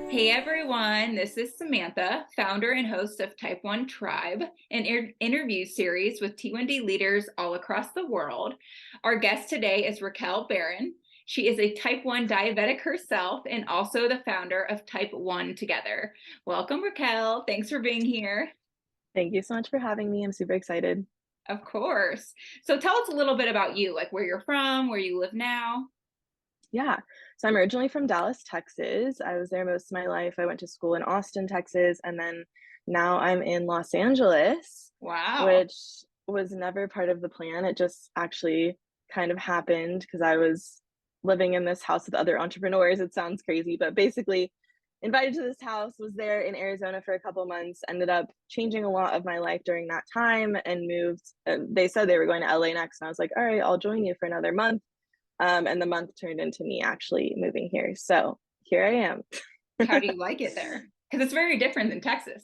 Hey everyone, this is Samantha, founder and host of Type 1 Tribe, an interview series with T1D leaders all across the world. Our guest today is Raquel Background. She is a Type 1 diabetic herself and also the founder of TypeOneTogether. Welcome, Raquel. Thanks for being here. Thank you so much for having me. I'm super excited. Of course. So tell us a little bit about you, like where you're from, where you live now. Yeah. So I'm originally from Dallas, Texas. I was there most of my life. I went to school in Austin, Texas, and then now I'm in Los Angeles, Wow. which was never part of the plan. It just actually kind of happened because I was living in this house with other entrepreneurs. It sounds crazy, but basically invited to this house, was there in Arizona for a couple months, ended up changing a lot of my life during that time and moved. They said they were going to LA next, and I was like, all right, I'll join you for another month. And the month turned into me actually moving here. So here I am. How do you like it there? Because it's very different than Texas.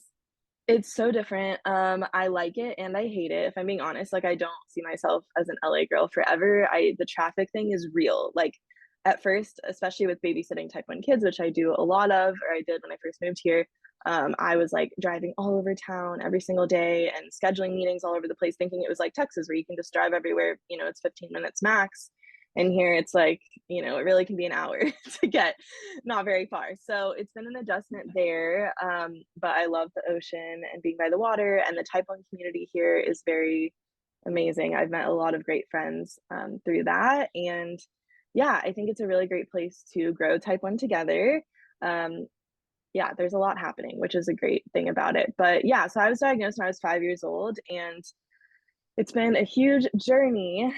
It's so different. I like it and I hate it. If I'm being honest, like I don't see myself as an LA girl forever. The traffic thing is real. Like at first, especially with babysitting type 1 kids, which I do a lot of, or I did when I first moved here, I was like driving all over town every single day and scheduling meetings all over the place, thinking it was like Texas where you can just drive everywhere, it's 15 minutes max. And here it's like, it really can be an hour to get not very far. So it's been an adjustment there. But I love the ocean and being by the water, and the Type 1 community here is very amazing. I've met a lot of great friends through that. And yeah, I think it's a really great place to grow Type 1 together. Um, yeah, there's a lot happening, which is a great thing about it. But yeah, so I was diagnosed when I was 5 years old, and it's been a huge journey,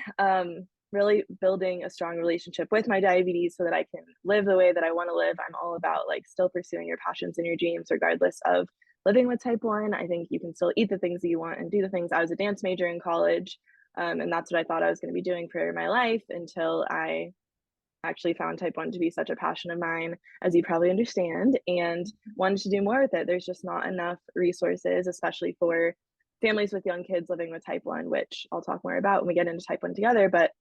really building a strong relationship with my diabetes so that I can live the way that I want to live. I'm all about like still pursuing your passions and your dreams, regardless of living with type 1. I think you can still eat the things that you want and do the things. I was a dance major in college, and that's what I thought I was going to be doing for my life until I actually found type 1 to be such a passion of mine, as you probably understand, and wanted to do more with it. There's just not enough resources, especially for families with young kids living with type 1, which I'll talk more about when we get into type 1 together. But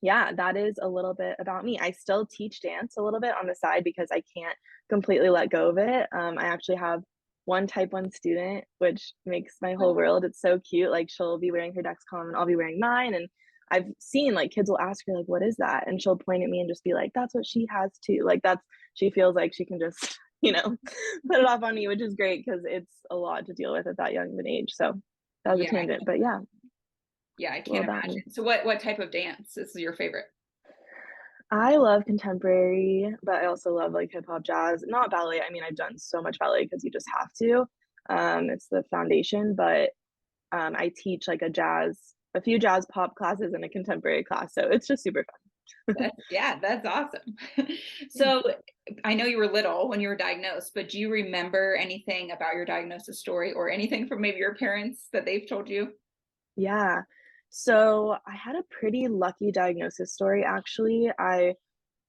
yeah, that is a little bit about me. I still teach dance a little bit on the side because I can't completely let go of it. I actually have one type 1 student, which makes my whole world. It's so cute. Like she'll be wearing her Dexcom and I'll be wearing mine. And I've seen like kids will ask her, like, what is that? And she'll point at me and just be like, that's what she has too. Like she feels like she can just, put it off on me, which is great because it's a lot to deal with at that young of an age. So that was a Yeah, tangent. But yeah, yeah, I a little can't about me. imagine. So what type of dance is your favorite? I love contemporary, but I also love like hip hop, jazz, not ballet. I mean, I've done so much ballet because you just have to. It's the foundation, but I teach like a few jazz pop classes and a contemporary class. So it's just super fun. That's awesome. Yeah. So I know you were little when you were diagnosed, but do you remember anything about your diagnosis story or anything from maybe your parents that they've told you? Yeah. So I had a pretty lucky diagnosis story, actually. I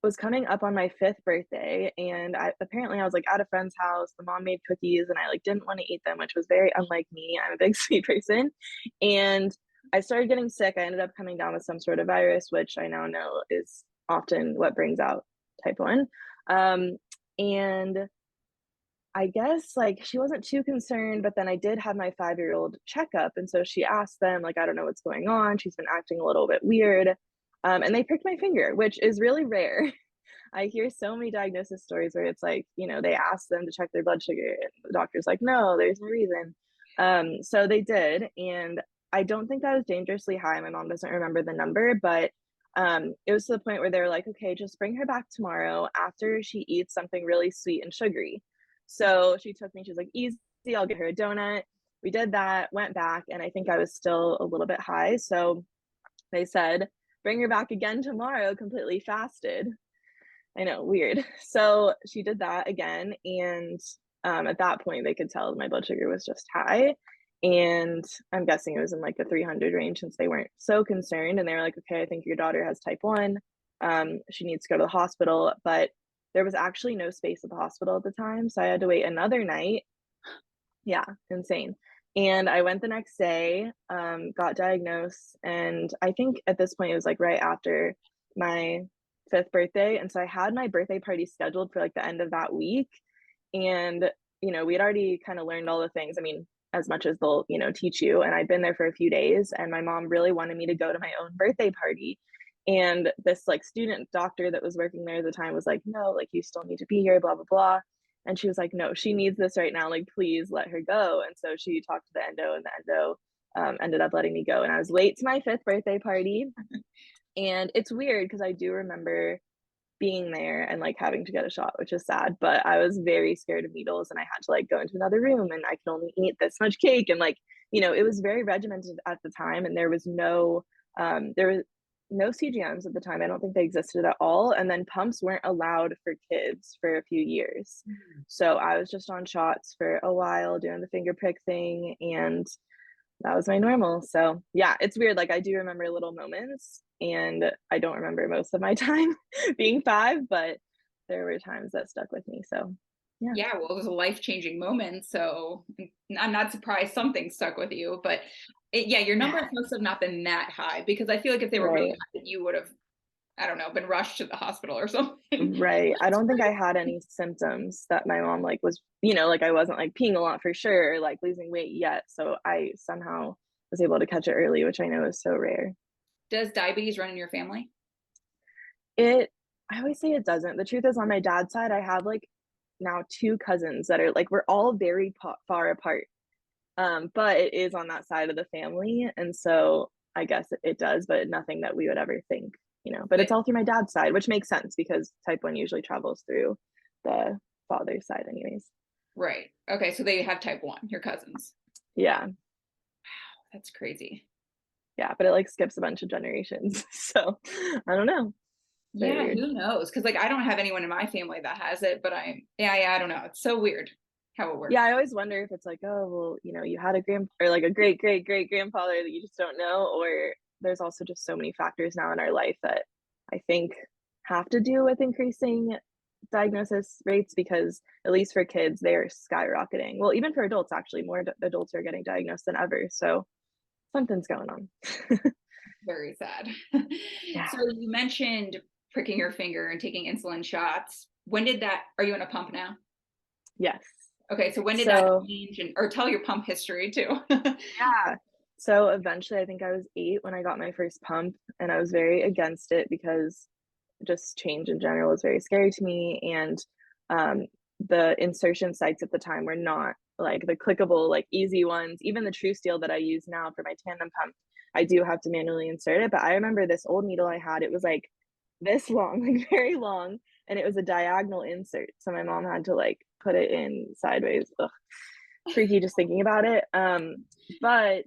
was coming up on my fifth birthday, and I was like at a friend's house. The mom made cookies and I like didn't want to eat them, which was very unlike me. I'm a big sweet person. And I started getting sick. I ended up coming down with some sort of virus, which I now know is often what brings out type 1. Um, and I guess like she wasn't too concerned, but then I did have my 5-year-old checkup. And so she asked them, like, I don't know what's going on. She's been acting a little bit weird. And they pricked my finger, which is really rare. I hear so many diagnosis stories where it's like, they ask them to check their blood sugar, and the doctor's like, no, there's no reason. So they did. And I don't think that was dangerously high. My mom doesn't remember the number, but it was to the point where they were like, okay, just bring her back tomorrow after she eats something really sweet and sugary. So she took me, she was like, easy, I'll get her a donut. We did that, went back, and I think I was still a little bit high. So they said, bring her back again tomorrow, completely fasted. I know, weird. So she did that again. And at that point, they could tell my blood sugar was just high. And I'm guessing it was in like the 300 range since they weren't so concerned. And they were like, okay, I think your daughter has type 1. She needs to go to the hospital. But there was actually no space at the hospital at the time. So I had to wait another night. Yeah, insane. And I went the next day, got diagnosed. And I think at this point, it was like right after my fifth birthday. And so I had my birthday party scheduled for like the end of that week. And, we had already kind of learned all the things. I mean, as much as they'll, teach you. And I'd been there for a few days, and my mom really wanted me to go to my own birthday party. And this like student doctor that was working there at the time was like, no, like you still need to be here, blah, blah, blah. And she was like, no, she needs this right now. Like, please let her go. And so she talked to the endo, and the endo ended up letting me go. And I was late to my fifth birthday party. And it's weird because I do remember being there and like having to get a shot, which is sad, but I was very scared of needles, and I had to like go into another room, and I could only eat this much cake, and like, it was very regimented at the time, and there was no CGMs at the time. I don't think they existed at all. And then pumps weren't allowed for kids for a few years. So I was just on shots for a while doing the finger prick thing, and that was my normal. So yeah, it's weird. Like I do remember little moments, and I don't remember most of my time being 5, but there were times that stuck with me. So yeah. Yeah, well, it was a life-changing moment, so I'm not surprised something stuck with you. But yeah, your Yeah. numbers must have not been that high, because I feel like if they were really Right. high, you would have, I don't know, been rushed to the hospital or something. Right. I don't think I had any symptoms that my mom like was, like I wasn't like peeing a lot for sure, or, like losing weight yet. So I somehow was able to catch it early, which I know is so rare. Does diabetes run in your family? It I always say it doesn't. The truth is, on my dad's side, I have like now 2 cousins that are like we're all very far apart. But it is on that side of the family, and so I guess it does, but nothing that we would ever think. But But it's all through my dad's side, which makes sense because type 1 usually travels through the father's side anyways. right. Okay, so they have type 1, your cousins. Yeah. That's crazy. Yeah, but it like skips a bunch of generations. So I don't know. Very Yeah, weird. who knows? Because like I don't have anyone in my family that has it, but I don't know. It's so weird how it Yeah, works. I always wonder if it's like, oh, well, you had a or like a great great great grandfather that you just don't know, or there's also just so many factors now in our life that I think have to do with increasing diagnosis rates, because at least for kids they're skyrocketing. Well, even for adults, actually, more adults are getting diagnosed than ever. So something's going on. Very sad. Yeah. So you mentioned pricking your finger and taking insulin shots. When did that, are you on a pump now? Yes. Okay, so when did that So change, and or tell your pump history too? yeah. So eventually, I think I was 8 when I got my first pump, and I was very against it because just change in general was very scary to me. And um, the insertion sites at the time were not like the clickable, like easy ones. Even the True Steel that I use now for my tandem pump, I do have to manually insert it. But I remember this old needle I had, it was like this long, like very long, and it was a diagonal insert. So my mom had to like put it in sideways. Ugh, freaky just thinking about it. But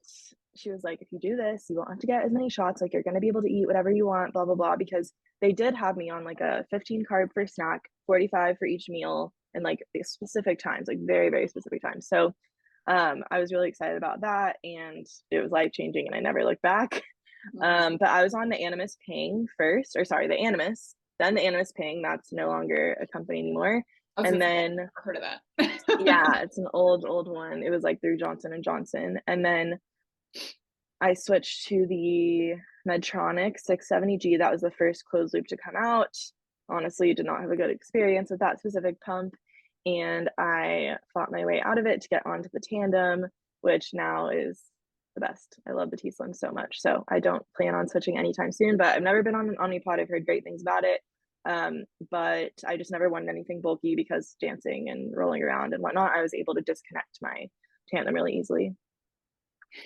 she was like, if you do this, you won't have to get as many shots. Like you're gonna be able to eat whatever you want, blah blah blah. Because they did have me on like a 15 carb for snack, 45 for each meal, and like specific times, like very very specific times. So I was really excited about that, and it was life changing, and I never looked back. Mhm. But I was on the Animus Ping first, or sorry, the Animus, then the Animus Ping. That's no longer a company anymore. I was And gonna say, then I've heard of that. yeah, it's an old one. It was like through Johnson and Johnson. And then I switched to the Medtronic 670G. That was the first closed loop to come out. Honestly, did not have a good experience with that specific pump. And I fought my way out of it to get onto the Tandem, which now is the best. I love the T Slim so much. So I don't plan on switching anytime soon, but I've never been on an Omnipod. I've heard great things about it. But I just never wanted anything bulky because dancing and rolling around and whatnot, I was able to disconnect my tandem really easily.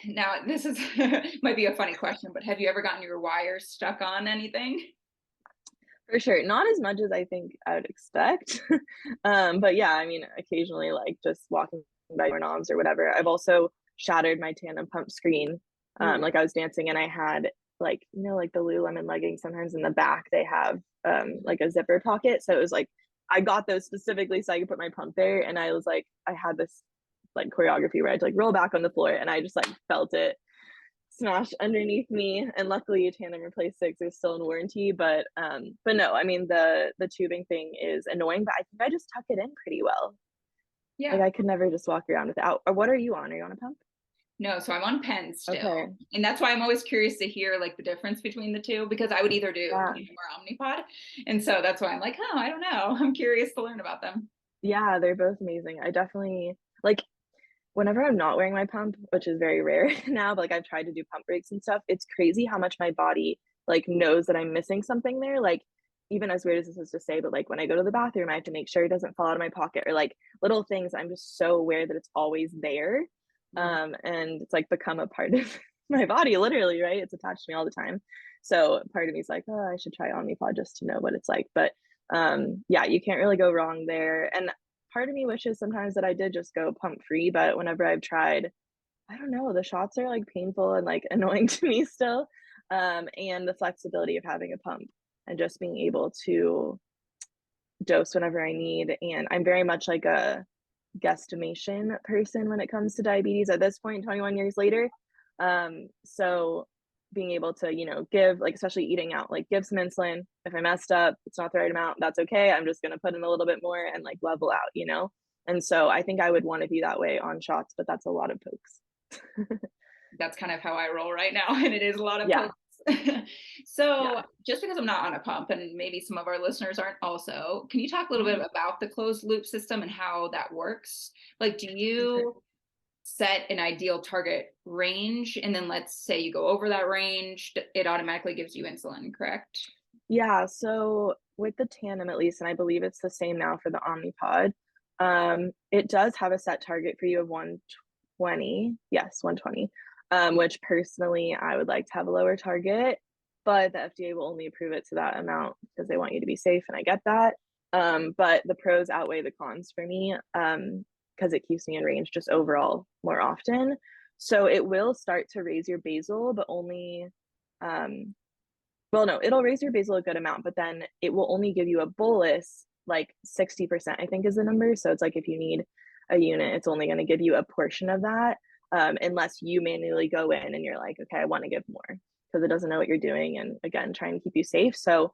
Now, this is might be a funny question, but have you ever gotten your wires stuck on anything? For sure. Not as much as I think I would expect. But yeah, I mean, occasionally, like just walking by doorknobs or whatever. I've also shattered my tandem pump screen. Ooh. Like I was dancing and I had like, like the Lululemon leggings, sometimes in the back they have like a zipper pocket. So it was like, I got those specifically so I could put my pump there. And I was like, I had this like choreography where I had to like roll back on the floor, and I just like felt it smash underneath me, and luckily tandem replace 6 is still in warranty. But no, I mean the tubing thing is annoying, but I think I just tuck it in pretty well. Like Yeah. I could never just walk around without. Or what are you on? Are you on a pump? No, so I'm on pen still. Okay. And that's why I'm always curious to hear like the difference between the two, because I would either do Yeah. Tandem or Omnipod. And so that's why I'm like, oh, I don't know. I'm curious to learn about them. Yeah, they're both amazing. I definitely like whenever I'm not wearing my pump, which is very rare now, but like I've tried to do pump breaks and stuff, it's crazy how much my body like knows that I'm missing something there. Like even as weird as this is to say, but like when I go to the bathroom, I have to make sure it doesn't fall out of my pocket or like little things. I'm just so aware that it's always there. Mhm. And it's like become a part of my body, literally, right? It's attached to me all the time. So part of me is like, oh, I should try Omnipod just to know what it's like. But yeah, you can't really go wrong there. And part of me wishes sometimes that I did just go pump free, but whenever I've tried, I don't know, the shots are like painful and like annoying to me still. And the flexibility of having a pump and just being able to dose whenever I need. And I'm very much like a guesstimation person when it comes to diabetes at this point, 21 years later. So being able to, give like especially eating out, like give some insulin. If I messed up, it's not the right amount, that's okay. I'm just gonna put in a little bit more and like level out. And so I think I would want to be that way on shots, but that's a lot of pokes. That's kind of how I roll right now, and it is a lot of Yeah, pokes. So yeah. just because I'm not on a pump, and maybe some of our listeners aren't also, can you talk a little bit Yeah. about the closed loop system and how that works? Like, do For sure. you set an ideal target range, and then let's say you go over that range, it automatically gives you insulin, correct? Yeah, so with the Tandem at least, and I believe it's the same now for the Omnipod, it does have a set target for you of 120. Yes, 120. Which personally I would like to have a lower target, but the FDA will only approve it to that amount because they want you to be safe, and I get that. But the pros outweigh the cons for me, because it keeps me in range just overall more often. So it will start to raise your basal, but only um well, no, it'll raise your basal a good amount, but then it will only give you a bolus, like 60%, I think is the number. So it's like if you need a unit, it's only going to give you a portion of that, unless you manually go in and you're like, okay, I want to give more because it doesn't know what you're doing. And again, trying to keep you safe. So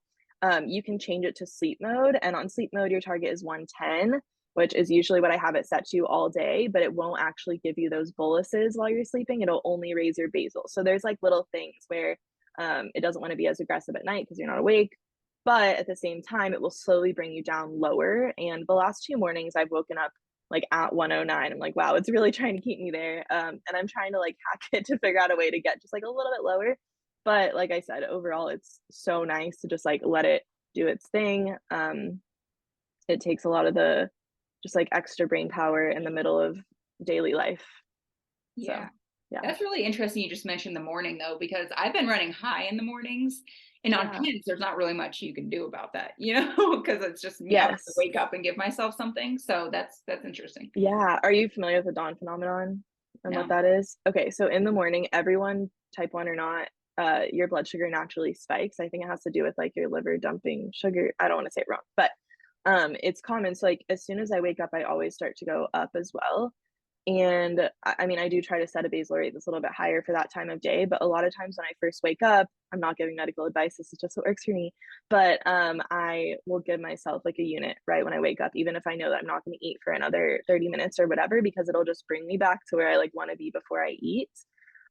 you can change it to sleep mode. And on sleep mode, your target is 110, which is usually what I have it set to all day, but it won't actually give you those boluses while you're sleeping. It'll only raise your basal. So there's like little things where it doesn't want to be as aggressive at night because you're not awake. But at the same time, it will slowly bring you down lower. And the last 2 mornings, I've woken up like at 109. I'm like, wow, it's really trying to keep me there. And I'm trying to like hack it to figure out a way to get just like a little bit lower. But like I said, overall, it's so nice to just like let it do its thing. It takes a lot of the just like extra brain power in the middle of daily life. Yeah. So, yeah. That's really interesting you just mentioned the morning though, because I've been running high in the mornings, and on Yeah. pins, there's not really much you can do about that, because it's just me having to Yes. wake up and give myself something. So that's interesting. Yeah. Are you familiar with the dawn phenomenon and what No. that is? Okay, so in the morning, everyone, type 1 or not, your blood sugar naturally spikes. I think it has to do with like your liver dumping sugar. I don't want to say it wrong, but it's common. So like as soon as I wake up, I always start to go up as well. And I mean, I do try to set a basal rate that's a little bit higher for that time of day, but a lot of times when I first wake up, I'm not giving medical advice. This is just what works for me. But I will give myself like a unit right when I wake up, even if I know that I'm not going to eat for another 30 minutes or whatever, because it'll just bring me back to where I like want to be before I eat.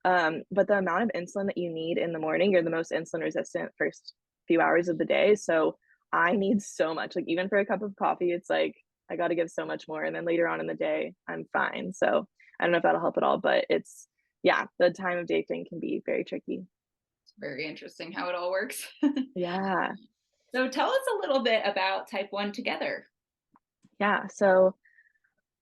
But the amount of insulin that you need in the morning, you're the most insulin resistant first few hours of the day. So I need so much. Like even for a cup of coffee, it's like I got to give so much more. And then later on in the day, I'm fine. So I don't know if that'll help at all, but yeah, the time of day thing can be very tricky. It's very interesting how it all works. Yeah. So tell us a little bit about Type 1 Together. Yeah. So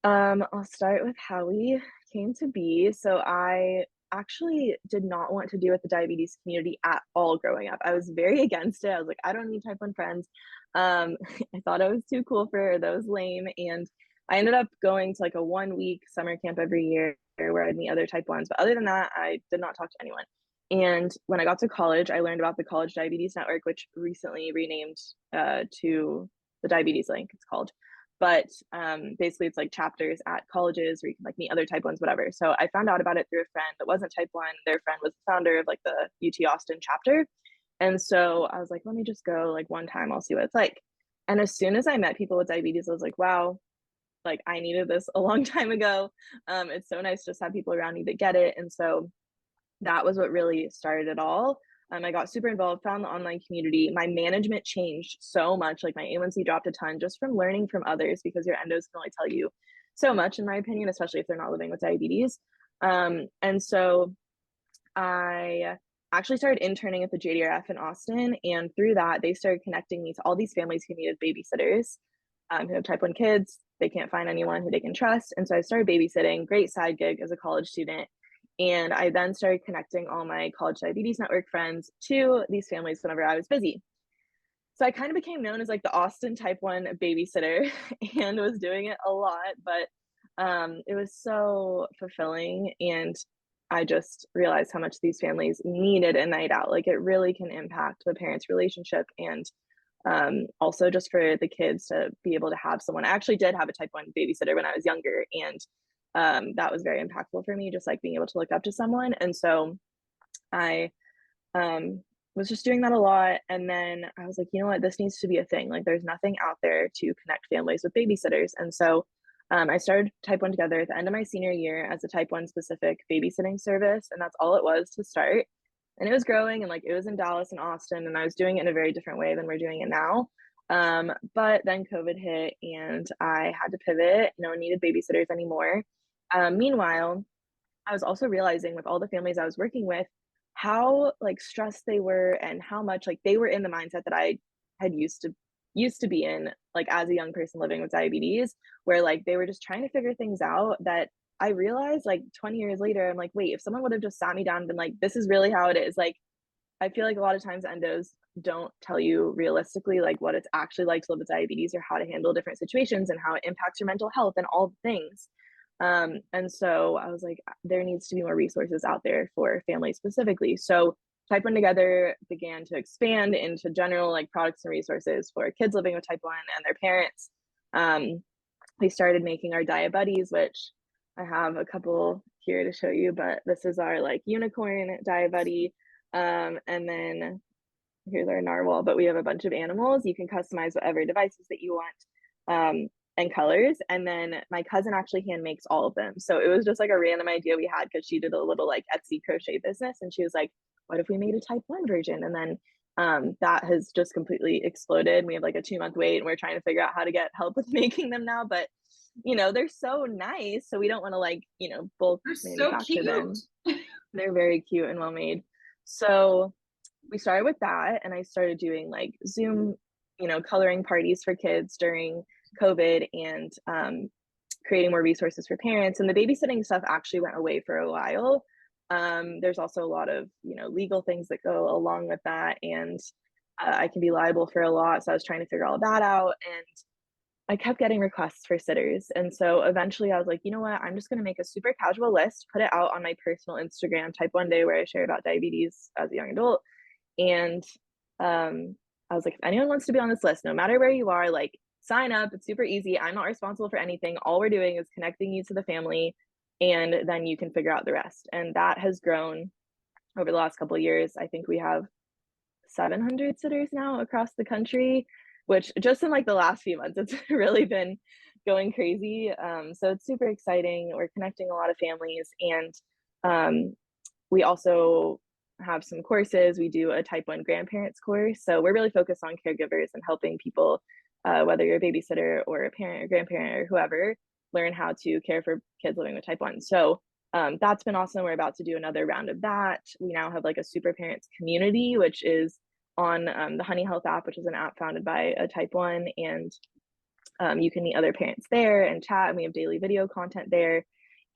I'll start with how we came to be. So I actually did not want to do with the diabetes community at all growing up. I was very against it. I was like, I don't need type 1 friends. I thought I was too cool for those lame. And I ended up going to like a 1 week summer camp every year where I'd meet other type 1s. But other than that, I did not talk to anyone. And when I got to college, I learned about the College Diabetes Network, which recently renamed to the Diabetes Link, it's called. But basically it's like chapters at colleges where you can like meet other type 1s, whatever. So I found out about it through a friend that wasn't type 1. Their friend was the founder of like the UT Austin chapter. And so I was like, let me just go like one time, I'll see what it's like. And as soon as I met people with diabetes, I was like, wow, like I needed this a long time ago. It's so nice to just have people around me that get it. And so that was what really started it all. I got super involved, found the online community. My management changed so much. Like my A1C dropped a ton just from learning from others because your endos can only tell you so much, in my opinion, especially if they're not living with diabetes. And so I actually started interning at the JDRF in Austin. And through that, they started connecting me to all these families who needed babysitters, who have type 1 kids. They can't find anyone who they can trust. And so I started babysitting, great side gig as a college student. And I then started connecting all my college diabetes network friends to these families whenever I was busy. So I kind of became known as like the Austin type 1 babysitter and was doing it a lot, but it was so fulfilling. And I just realized how much these families needed a night out. Like it really can impact the parents' relationship and also just for the kids to be able to have someone. I actually did have a type 1 babysitter when I was younger, and that was very impactful for me, just like being able to look up to someone. And so I was just doing that a lot. And then I was like, you know what, this needs to be a thing. Like there's nothing out there to connect families with babysitters. And so I started TypeOneTogether at the end of my senior year as a type 1 specific babysitting service. And that's all it was to start. And it was growing, and like it was in Dallas and Austin, and I was doing it in a very different way than we're doing it now. But then COVID hit and I had to pivot. No one needed babysitters anymore. Meanwhile, I was also realizing with all the families I was working with how like stressed they were and how much like they were in the mindset that I had used to be in, like as a young person living with diabetes, where like they were just trying to figure things out. That I realized like 20 years later, I'm like, wait, if someone would have just sat me down and been like, this is really how it is. Like I feel like a lot of times endos don't tell you realistically like what it's actually like to live with diabetes or how to handle different situations and how it impacts your mental health and all the things. And so I was like, there needs to be more resources out there for families specifically. So TypeOneTogether began to expand into general like products and resources for kids living with type 1 and their parents. We started making our Dia Buddies, which I have a couple here to show you, but this is our like unicorn Dia Buddy. And then here's our narwhal, but we have a bunch of animals. You can customize whatever devices that you want. And colors. And then my cousin actually hand makes all of them. So it was just like a random idea we had because she did a little like Etsy crochet business. And she was like, what if we made a type 1 version? And then that has just completely exploded. We have like a 2-month wait and we're trying to figure out how to get help with making them now. But they're so nice. So we don't want to like, bulk They're so manufacture them. cute. They're very cute and well made. So we started with that, and I started doing like Zoom, coloring parties for kids during COVID, and creating more resources for parents. And the babysitting stuff actually went away for a while. There's also a lot of legal things that go along with that, and I can be liable for a lot. So I was trying to figure all that out, and I kept getting requests for sitters. And so eventually I was like, you know what? I'm just going to make a super casual list, put it out on my personal Instagram, Type One Day, where I share about diabetes as a young adult. And I was like, if anyone wants to be on this list, no matter where you are, like sign up. It's super easy. I'm not responsible for anything. All we're doing is connecting you to the family, and then you can figure out the rest. And that has grown over the last couple of years. I think we have 700 sitters now across the country, which just in like the last few months, it's really been going crazy. So it's super exciting. We're connecting a lot of families, and we also have some courses. We do a type 1 grandparents course. So we're really focused on caregivers and helping people, whether you're a babysitter or a parent or grandparent or whoever, learn how to care for kids living with type 1. So that's been awesome. We're about to do another round of that. We now have like a super parents community, which is on the Honey Health app, which is an app founded by a type 1. And you can meet other parents there and chat, and we have daily video content there.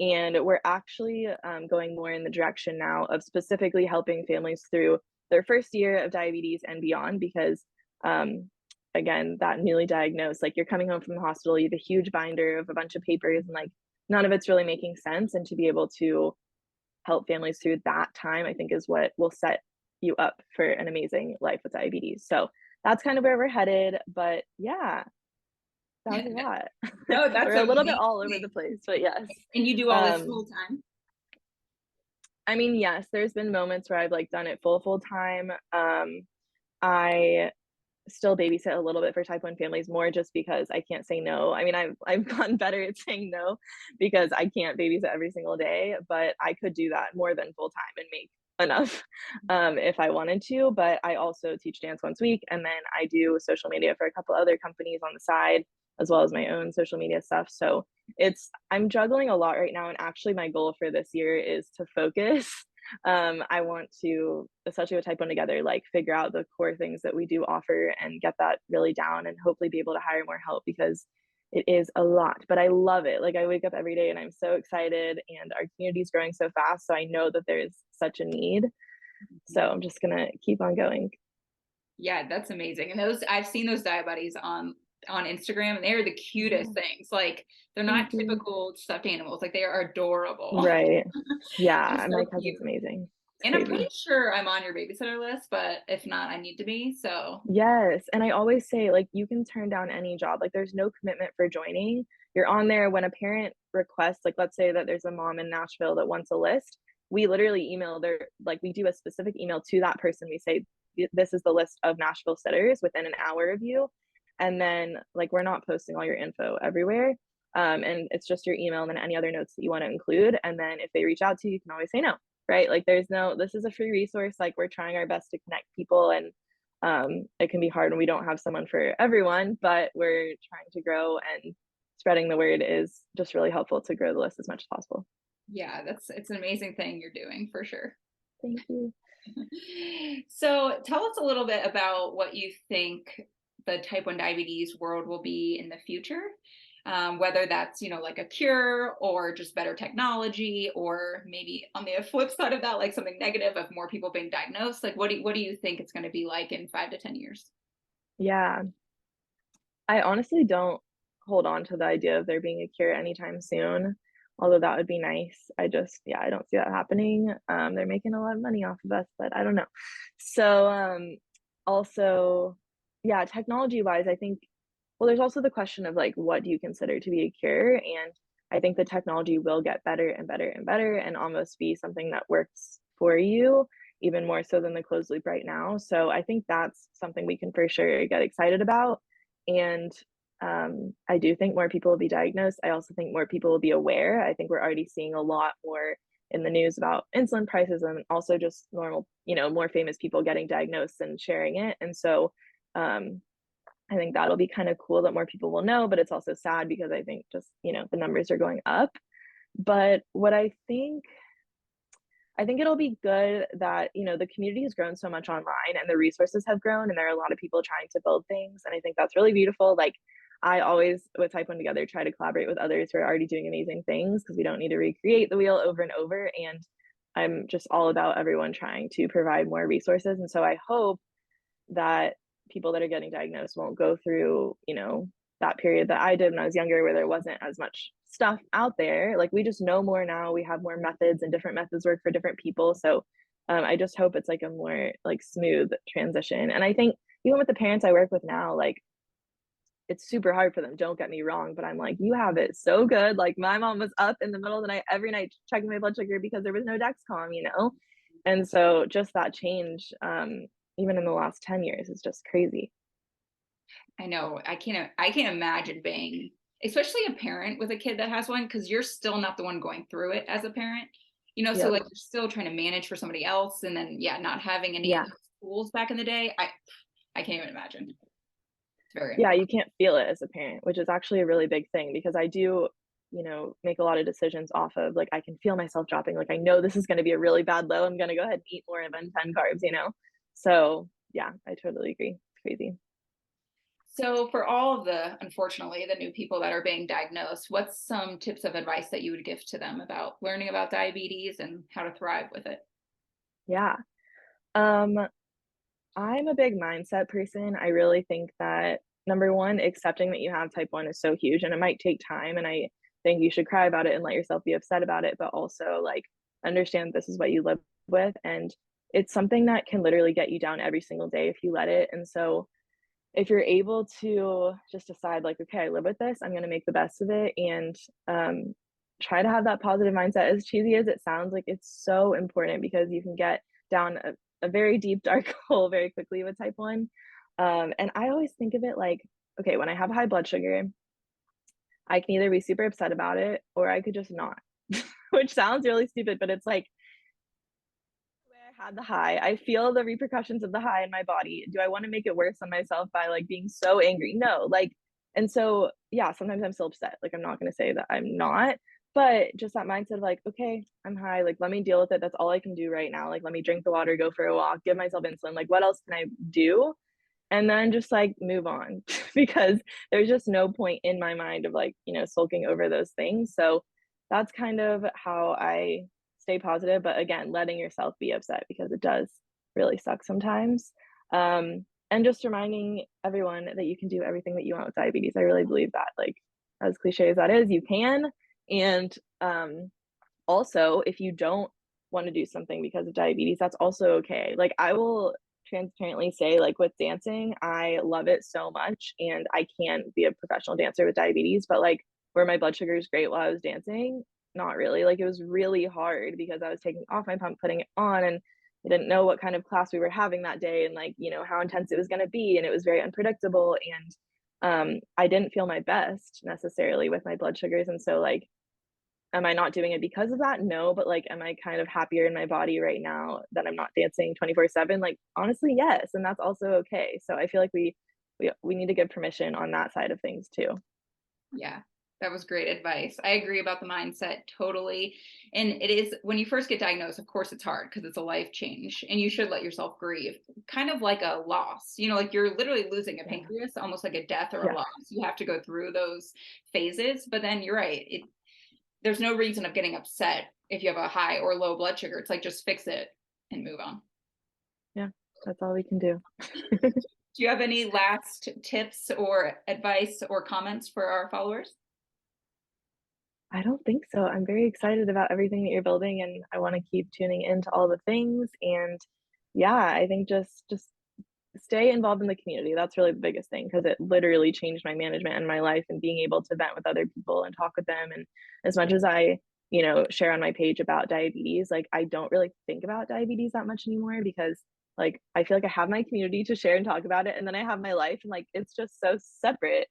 And we're actually going more in the direction now of specifically helping families through their first year of diabetes and beyond, because again, that newly diagnosed, like you're coming home from the hospital, you have a huge binder of a bunch of papers, and like none of it's really making sense. And to be able to help families through that time, I think is what will set you up for an amazing life with diabetes. So that's kind of where we're headed. But yeah, that was a lot. No, that's We're a little bit amazing. all over the place, but yes. And you do all this full time? I mean, yes, there's been moments where I've like done it full time. I still babysit a little bit for type 1 families, more just because I can't say no. I mean, I've gotten better at saying no because I can't babysit every single day, but I could do that more than full time and make enough if I wanted to. But I also teach dance once a week, and then I do social media for a couple other companies on the side, as well as my own social media stuff. So I'm juggling a lot right now. And actually, my goal for this year is to focus. I want to, especially with TypeOneTogether, like figure out the core things that we do offer and get that really down and hopefully be able to hire more help because it is a lot, but I love it. Like I wake up every day and I'm so excited and our community is growing so fast. So I know that there's such a need. So I'm just gonna keep on going. Yeah, that's amazing. And those I've seen those diet buddies on Instagram, and they are the cutest Yeah, things. Like they're thank not you. typical stuffed animals. Like they are adorable. Right. They're Yeah, my so cousin's cute. amazing. It's And I'm pretty crazy. sure I'm on your babysitter list, but if not, I need to be. So Yes, and I always say, like, you can turn down any job, like, there's no commitment for joining. You're on there when a parent requests, like, let's say that there's a mom in Nashville that wants a list, we literally email their like, we do a specific email to that person, we say, "This is the list of Nashville sitters within an hour of you," and then, like, we're not posting all your info everywhere, and it's just your email and then any other notes that you wanna include, and then if they reach out to you, you can always say no, right? Like, there's no this is a free resource, like, we're trying our best to connect people and it can be hard when we don't have someone for everyone, but we're trying to grow and spreading the word is just really helpful to grow the list as much as possible. yeah, it's an amazing thing you're doing for sure. Thank you. So tell us a little bit about what you think the type 1 diabetes world will be in the future. Whether that's, like a cure or just better technology, or maybe on the flip side of that, like something negative of more people being diagnosed. Like what do you think it's going to be like in 5 to 10 years? Yeah, I honestly don't hold on to the idea of there being a cure anytime soon, although that would be nice. Yeah, I don't see that happening. They're making a lot of money off of us, but I don't know. So, also, yeah, technology wise, I think, well, there's also the question of like, what do you consider to be a cure? And I think the technology will get better and better and better and almost be something that works for you, even more so than the closed loop right now. So I think that's something we can for sure get excited about. And I do think more people will be diagnosed. I also think more people will be aware. I think we're already seeing a lot more in the news about insulin prices and also just normal, more famous people getting diagnosed and sharing it. And so um, I think that'll be kind of cool that more people will know, but it's also sad because I think just, the numbers are going up. But what I think it'll be good that, the community has grown so much online and the resources have grown and there are a lot of people trying to build things. And I think that's really beautiful. Like I always with TypeOneTogether try to collaborate with others who are already doing amazing things because we don't need to recreate the wheel over and over. And I'm just all about everyone trying to provide more resources. And so I hope that people that are getting diagnosed won't go through, that period that I did when I was younger where there wasn't as much stuff out there. Like we just know more now. We have more methods and different methods work for different people. So I just hope it's like a more like smooth transition. And I think even with the parents I work with now, like it's super hard for them. Don't get me wrong, but I'm like, you have it so good. Like my mom was up in the middle of the night every night checking my blood sugar because there was no Dexcom. And so just that change, even in the last 10 years, is just crazy. I know I can't imagine being, especially a parent with a kid that has one, because you're still not the one going through it as a parent. So Yep. like you're still trying to manage for somebody else, and then yeah, not having any of Yeah. those tools back in the day. I can't even imagine. It's very Yeah, unfortunate. you can't feel it as a parent, which is actually a really big thing because I do, make a lot of decisions off of like I can feel myself dropping. Like I know this is going to be a really bad low. I'm going to go ahead and eat more than 10 carbs. So yeah, I totally agree. It's crazy. So for all of unfortunately, the new people that are being diagnosed, what's some tips of advice that you would give to them about learning about diabetes and how to thrive with it? Yeah. Um, I'm a big mindset person. I really think that number one, accepting that you have type 1 is so huge and it might take time. And I think you should cry about it and let yourself be upset about it, but also like understand this is what you live with. And it's something that can literally get you down every single day if you let it. And so if you're able to just decide like, okay, I live with this, I'm going to make the best of it and try to have that positive mindset. As cheesy as it sounds, like it's so important because you can get down a very deep dark hole very quickly with type 1. And I always think of it like, okay, when I have high blood sugar, I can either be super upset about it or I could just not, which sounds really stupid, but it's like had the high. I feel the repercussions of the high in my body. Do I want to make it worse on myself by like being so angry? No, like, and so yeah, sometimes I'm still upset. Like, I'm not going to say that I'm not, but just that mindset of like, okay, I'm high. Like, let me deal with it. That's all I can do right now. Like, let me drink the water, go for a walk, give myself insulin. Like, what else can I do? And then just like move on because there's just no point in my mind of like, sulking over those things. So that's kind of how I stay positive. But again, letting yourself be upset because it does really suck sometimes. And just reminding everyone that you can do everything that you want with diabetes. I really believe that, like, as cliche as that is, you can. And also, if you don't want to do something because of diabetes, that's also okay. Like, I will transparently say, like, with dancing, I love it so much, and I can't be a professional dancer with diabetes, but like, were my blood sugars great while I was dancing? Not really. Like, it was really hard because I was taking off my pump, putting it on, and I didn't know what kind of class we were having that day, and like, how intense it was going to be, and it was very unpredictable. And I didn't feel my best necessarily with my blood sugars, and so like, am I not doing it because of that? No, but like, am I kind of happier in my body right now that I'm not dancing 24/7? Like, honestly, yes, and that's also okay. So I feel like we need to give permission on that side of things too. Yeah, that was great advice. I agree about the mindset totally. And it is when you first get diagnosed, of course, it's hard because it's a life change and you should let yourself grieve, kind of like a loss. Like you're literally losing a Yeah. pancreas, almost like a death or a Yeah. loss. You have to go through those phases. But then you're right. There's no reason of getting upset if you have a high or low blood sugar. It's like just fix it and move on. Yeah. That's all we can do. Do you have any last tips or advice or comments for our followers? I don't think so. I'm very excited about everything that you're building, and I want to keep tuning into all the things. And yeah, I think just stay involved in the community. That's really the biggest thing because it literally changed my management and my life, and being able to vent with other people and talk with them. And as much as I, share on my page about diabetes, like, I don't really think about diabetes that much anymore because like, I feel like I have my community to share and talk about it, and then I have my life, and like, it's just so separate.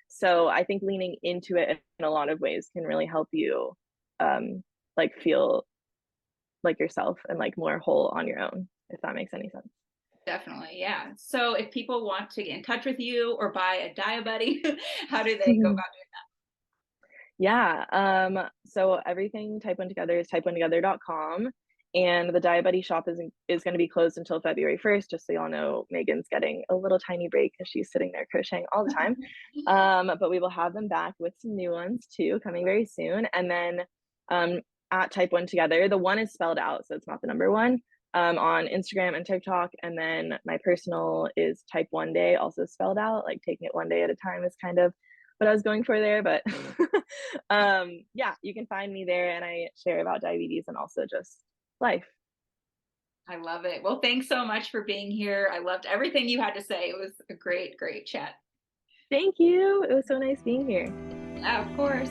So I think leaning into it in a lot of ways can really help you like feel like yourself and like more whole on your own, if that makes any sense. Definitely, yeah. So if people want to get in touch with you or buy a Diabuddy, how do they go about Yeah, so everything Type One Together is TypeOneTogether.com, and the Diabetes shop is gonna be closed until February 1st, just so y'all know. Megan's getting a little tiny break because she's sitting there crocheting all the time. it? But we will have them back with some new ones too, coming very soon. And then, at Type One Together, the one is spelled out, so it's not the number one, on Instagram and TikTok. And then my personal is Type One Day, also spelled out, like taking it one day at a time is kind of what I was going for there. But yeah, you can find me there, and I share about diabetes and also just life. I love it. Well, thanks so much for being here. I loved everything you had to say. It was a great, great chat. Thank you. It was so nice being here. Yeah, of course.